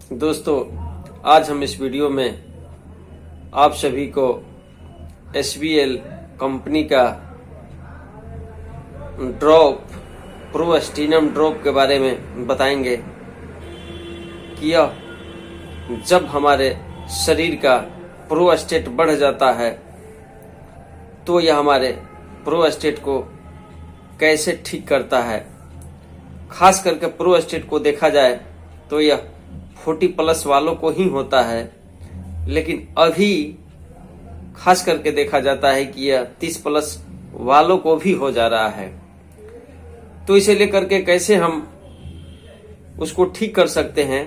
दोस्तों, आज हम इस वीडियो में आप सभी को SBL कंपनी का ड्रॉप प्रोस्टिनम ड्रॉप के बारे में बताएंगे कि यह जब हमारे शरीर का प्रोस्टेट बढ़ जाता है तो यह हमारे प्रोस्टेट को कैसे ठीक करता है। खास करके प्रोस्टेट को देखा जाए तो यह 40+ वालों को ही होता है, लेकिन अभी खास करके देखा जाता है कि यह 30+ वालों को भी हो जा रहा है। तो इसे लेकर के कैसे हम उसको ठीक कर सकते हैं,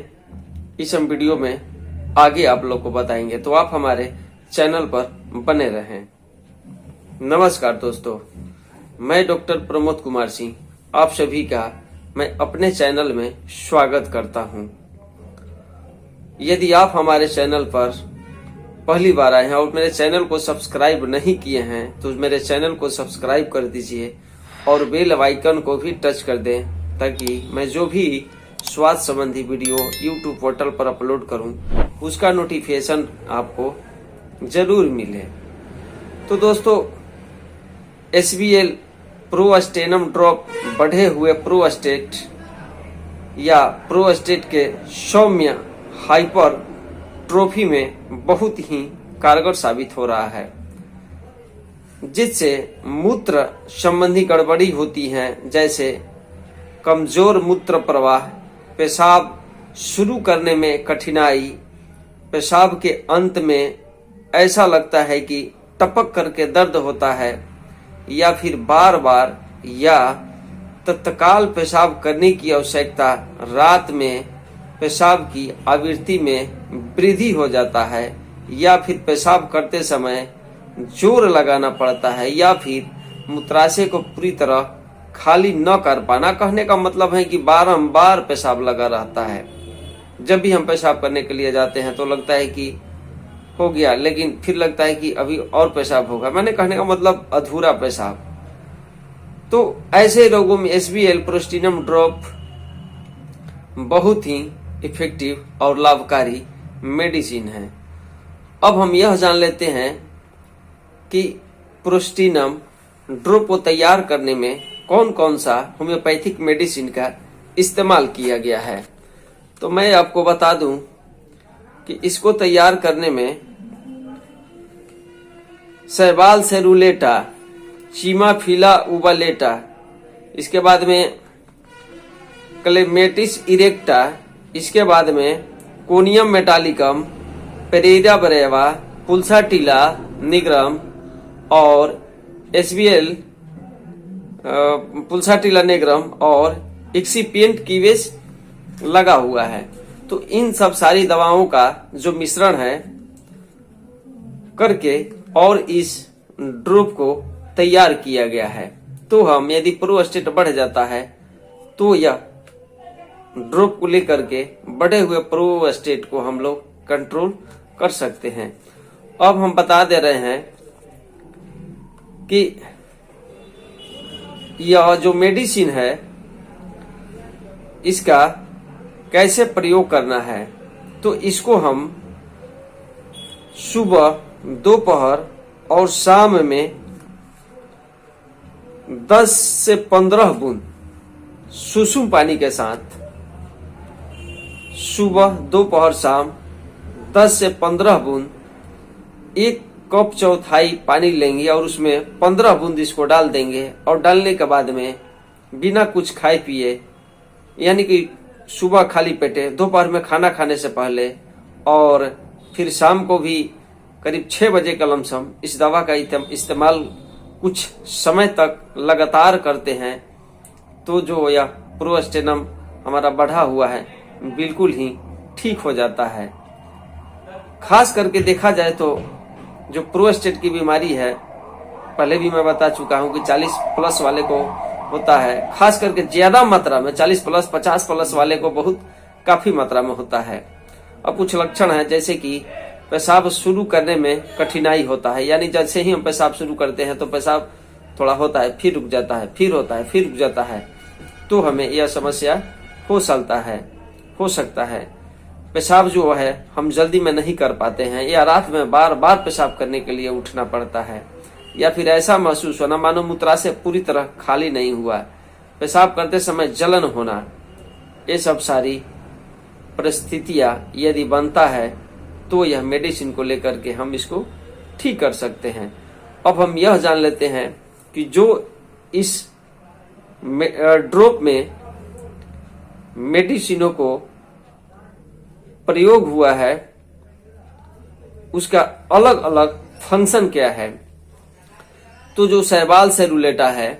इस हम वीडियो में आगे आप लोग को बताएंगे। तो आप हमारे चैनल पर बने रहें। नमस्कार दोस्तों, मैं डॉक्टर प्रमोद कुमार सिंह आप सभी का मैं अपने चैनल में स्वागत करता हूं। यदि आप हमारे चैनल पर पहली बार आए हैं और मेरे चैनल को सब्सक्राइब नहीं किए हैं तो मेरे चैनल को सब्सक्राइब कर दीजिए और बेल आइकन को भी टच कर दें, ताकि मैं जो भी स्वास्थ्य संबंधी वीडियो YouTube पोर्टल पर अपलोड करूं उसका नोटिफिकेशन आपको जरूर मिले। तो दोस्तों, SBL प्रोस्टेनम ड्रॉप बढ़े हुए प्रोस्टेट या प्रोस्टेट के सौम्य हाइपरट्रोफी में बहुत ही कारगर साबित हो रहा है, जिससे मूत्र संबंधी गड़बड़ी होती है, जैसे कमजोर मूत्र प्रवाह, पेशाब शुरू करने में कठिनाई, पेशाब के अंत में ऐसा लगता है कि टपक करके दर्द होता है, या फिर बार बार या तत्काल पेशाब करने की आवश्यकता, रात में पेशाब की आवृत्ति में वृद्धि हो जाता है, या फिर पेशाब करते समय जोर लगाना पड़ता है, या फिर मूत्राशय को पूरी तरह खाली न कर पाना। कहने का मतलब है कि बारंबार पेशाब लगा रहता है। जब भी हम पेशाब करने के लिए जाते हैं तो लगता है कि हो गया, लेकिन फिर लगता है कि अभी और पेशाब होगा। मैंने कहने का मतलब अधूरा पेशाब। तो ऐसे लोगों में SBL प्रोस्टिनम ड्रॉप बहुत ही इफेक्टिव और लाभकारी मेडिसिन है। अब हम यह जान लेते हैं कि प्रोस्टिनम ड्रॉप को तैयार करने में कौन कौन सा होम्योपैथिक मेडिसिन का इस्तेमाल किया गया है। तो मैं आपको बता दूं कि इसको तैयार करने में शैवाल सेरुलेटा, चिमाफिला उबालेटा, इसके बाद में क्लेमेटिस इरेक्टा, इसके बाद में कोनियम मेटालिकम, पेरेरा ब्रेवा, पुल्साटिला निग्रम और SBL पुल्साटिला निग्रम और एक्सिपिएंट कीवेस लगा हुआ है। तो इन सब सारी दवाओं का जो मिश्रण है करके और इस ड्रॉप को तैयार किया गया है। तो हम यदि प्रोस्टेट बढ़ जाता है तो यह ड्रॉप को लेकर के बढ़े हुए प्रोस्टेट को हम लोग कंट्रोल कर सकते हैं। अब हम बता दे रहे हैं कि यह जो मेडिसिन है इसका कैसे प्रयोग करना है। तो इसको हम सुबह, दोपहर और शाम में 10 से 15 बूंद सुसुम पानी के साथ सुबह, दोपहर, शाम 10 से 15 बूंद 1 कप चौथाई पानी लेंगे और उसमें 15 बूंद इसको डाल देंगे। और डालने के बाद में बिना कुछ खाए पिए, यानी कि सुबह खाली पेटे, दोपहर में खाना खाने से पहले और फिर शाम को भी करीब 6 बजे का लमसम इस दवा का इस्तेमाल कुछ समय तक लगातार करते हैं तो जो यह प्रोस्टेनम हमारा बढ़ा हुआ है बिल्कुल ही ठीक हो जाता है। खास करके देखा जाए तो जो प्रोस्टेट की बीमारी है, पहले भी मैं बता चुका हूं कि 40+ वाले को होता है। खास करके ज्यादा मात्रा में 40+, 50+ वाले को बहुत काफी मात्रा में होता है। अब कुछ लक्षण है, जैसे कि पेशाब शुरू करने में कठिनाई होता है, यानी जैसे ही हम पेशाब शुरू करते हैं तो पेशाब थोड़ा होता है, फिर रुक जाता है, फिर होता है, फिर रुक जाता है। तो हमें यह समस्या हो सकता है। पेशाब जो है हम जल्दी में नहीं कर पाते हैं, या रात में बार बार पेशाब करने के लिए उठना पड़ता है, या फिर ऐसा महसूस होना मानो मूत्राशय पूरी तरह खाली नहीं हुआ, पेशाब करते समय जलन होना, ये सब सारी परिस्थितियां यदि बनता है तो यह मेडिसिन को लेकर के हम इसको ठीक कर सकते हैं। अब हम यह जान लेते हैं कि जो इस ड्रॉप में मेडिसिनों को प्रयोग हुआ है उसका अलग अलग फंक्शन क्या है। तो जो शैवाल सेरुलेटा है,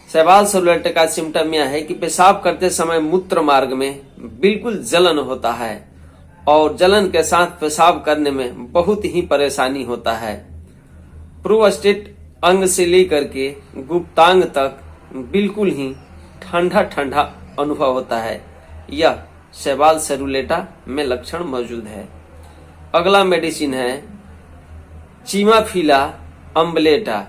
शैवाल सेरुलेटा का सिम्टम यह है कि पेशाब करते समय मूत्र मार्ग में बिल्कुल जलन होता है और जलन के साथ पेशाब करने में बहुत ही परेशानी होता है। प्रोस्टेट अंग से लेकर के गुप्तांग तक बिल्कुल ही ठंडा ठंडा अनुभव होता है। यह शैवाल सेरुलेटा में लक्षण मौजूद है। अगला मेडिसिन है चिमाफिला अम्बलेटा।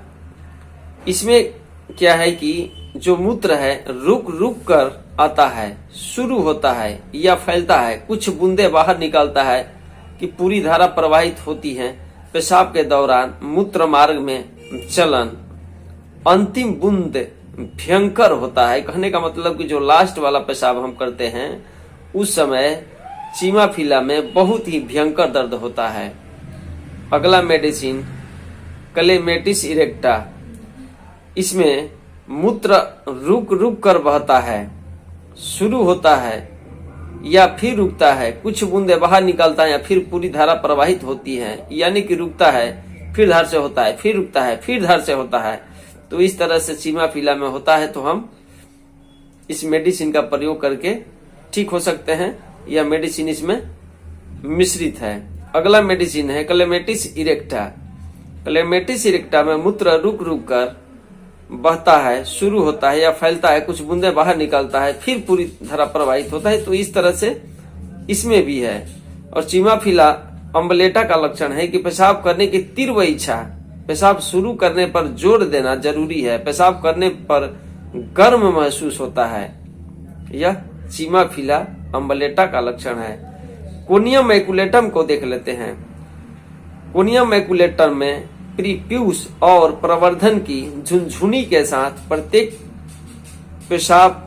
इसमें क्या है कि जो मूत्र है रुक रुक कर आता है, शुरू होता है या फैलता है, कुछ बूंदे बाहर निकलता है कि पूरी धारा प्रवाहित होती है। पेशाब के दौरान मूत्र मार्ग में चलन, अंतिम बूंद भयंकर होता है। कहने का मतलब कि जो लास्ट वाला पेशाब हम करते हैं उस समय चिमाफिला में बहुत ही भयंकर दर्द होता है। अगला मेडिसिन क्लेमेटिस इरेक्टा। इसमें मूत्र रुक रुक कर बहता है, शुरू होता है या फिर रुकता है, कुछ बूंदे बाहर निकलता है या फिर पूरी धारा प्रवाहित होती है, यानी कि रुकता है फिर धार से होता है, फिर रुकता है फिर धार से होता है। तो इस तरह से चिमाफिला में होता है तो हम इस मेडिसिन का प्रयोग करके ठीक हो सकते हैं। यह मेडिसिन इसमें मिश्रित है। अगला मेडिसिन है क्लेमेटिस इरेक्टा। क्लेमेटिस इरेक्टा में मूत्र रुक रुक कर बहता है, शुरू होता है या फैलता है, कुछ बूंदे बाहर निकलता है, फिर पूरी धारा प्रवाहित होता है। तो इस तरह से इसमें भी है। और चिमाफिला अम्बलेटा का लक्षण है कि पेशाब करने की तीव्र इच्छा, पेशाब शुरू करने पर जोर देना जरूरी है, पेशाब करने पर गर्म महसूस होता है। यह चिमाफिला अम्बलेटा का लक्षण है। कोनियम मैकुलेटम को देख लेते हैं। कोनियम मैकुलेटम में प्रीप्यूस और प्रवर्धन की झुनझुनी के साथ प्रत्येक पेशाब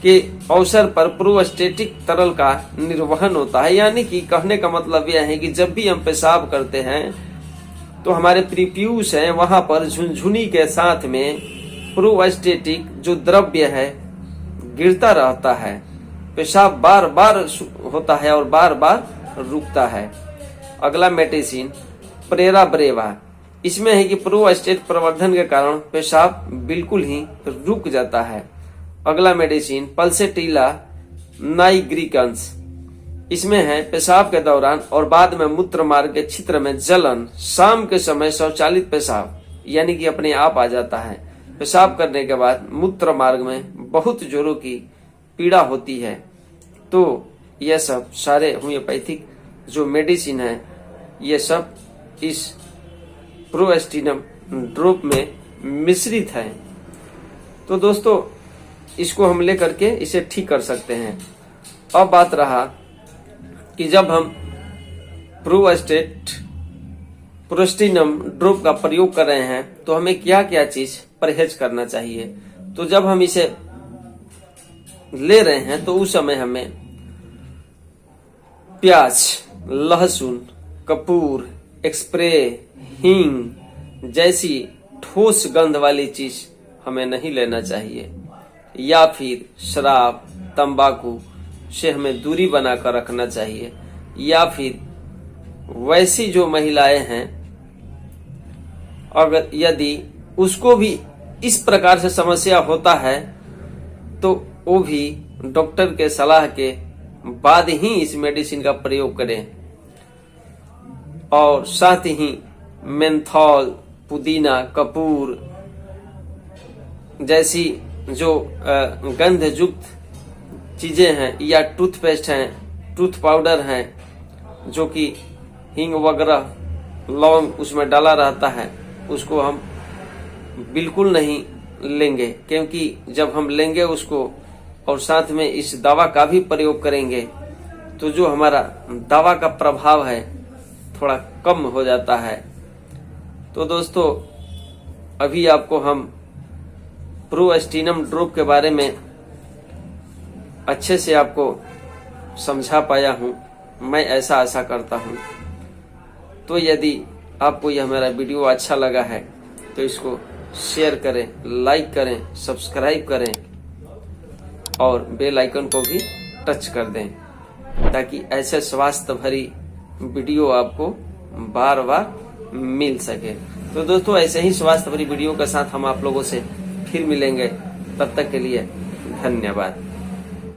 के अवसर पर प्रोस्टेटिक तरल का निर्वहन होता है। यानी कि कहने का मतलब यह है कि जब भी हम पेशाब करते हैं तो हमारे प्रीप्यूस है वहां पर झुनझुनी के साथ में प्रोस्टेटिक जो द्रव्य है गिरता रहता है। पेशाब बार बार होता है और बार बार रुकता है। अगला मेडिसिन प्रेरा ब्रेवा। इसमें है कि प्रोस्टेट प्रवर्धन के कारण पेशाब बिल्कुल ही रुक जाता है। अगला मेडिसिन पल्सेटिला नाइग्रिकन्स। इसमें है पेशाब के दौरान और बाद में मूत्र मार्ग के छिद्र में जलन, शाम के समय स्वचालित पेशाब यानी कि अपने आप आ जाता है। पेशाब करने के बाद मूत्र मार्ग में बहुत जोरों की पीड़ा होती है। तो यह सब सारे होम्योपैथिक जो मेडिसिन है ये सब इस प्रोस्टिनम ड्रॉप में मिश्रित है। तो दोस्तों इसको हम लेकर के इसे ठीक कर सकते हैं। अब बात रहा कि जब हम प्रोस्टिनम ड्रॉप का प्रयोग कर रहे हैं तो हमें क्या क्या चीज परहेज करना चाहिए। तो जब हम इसे ले रहे हैं तो उस समय हमें प्याज, लहसुन, कपूर, स्प्रे, हींग जैसी ठोस गंध वाली चीज हमें नहीं लेना चाहिए, या फिर शराब, तंबाकू से हमें दूरी बनाकर रखना चाहिए, या फिर वैसी जो महिलाएं हैं अगर यदि उसको भी इस प्रकार से समस्या होता है तो वो भी डॉक्टर के सलाह के बाद ही इस मेडिसिन का प्रयोग करें। और साथ ही मेंथॉल, पुदीना, कपूर जैसी जो गंध युक्त चीजें हैं या टूथपेस्ट हैं, टूथ पाउडर हैं जो कि हींग वगैरह लौंग उसमें डाला रहता है, उसको हम बिल्कुल नहीं लेंगे। क्योंकि जब हम लेंगे उसको और साथ में इस दवा का भी प्रयोग करेंगे तो जो हमारा दवा का प्रभाव है थोड़ा कम हो जाता है। तो दोस्तों अभी आपको हम प्रोस्टिनम ड्रॉप के बारे में अच्छे से आपको समझा पाया हूं, मैं ऐसा आशा करता हूं। तो यदि आपको यह मेरा वीडियो अच्छा लगा है तो इसको शेयर करें, लाइक करें, सब्सक्राइब करें और बेल आइकन को भी टच कर दें, ताकि ऐसे स्वास्थ्य भरी वीडियो आपको बार बार मिल सके। तो दोस्तों ऐसे ही स्वास्थ्य भरी वीडियो के साथ हम आप लोगों से फिर मिलेंगे। तब तक के लिए धन्यवाद।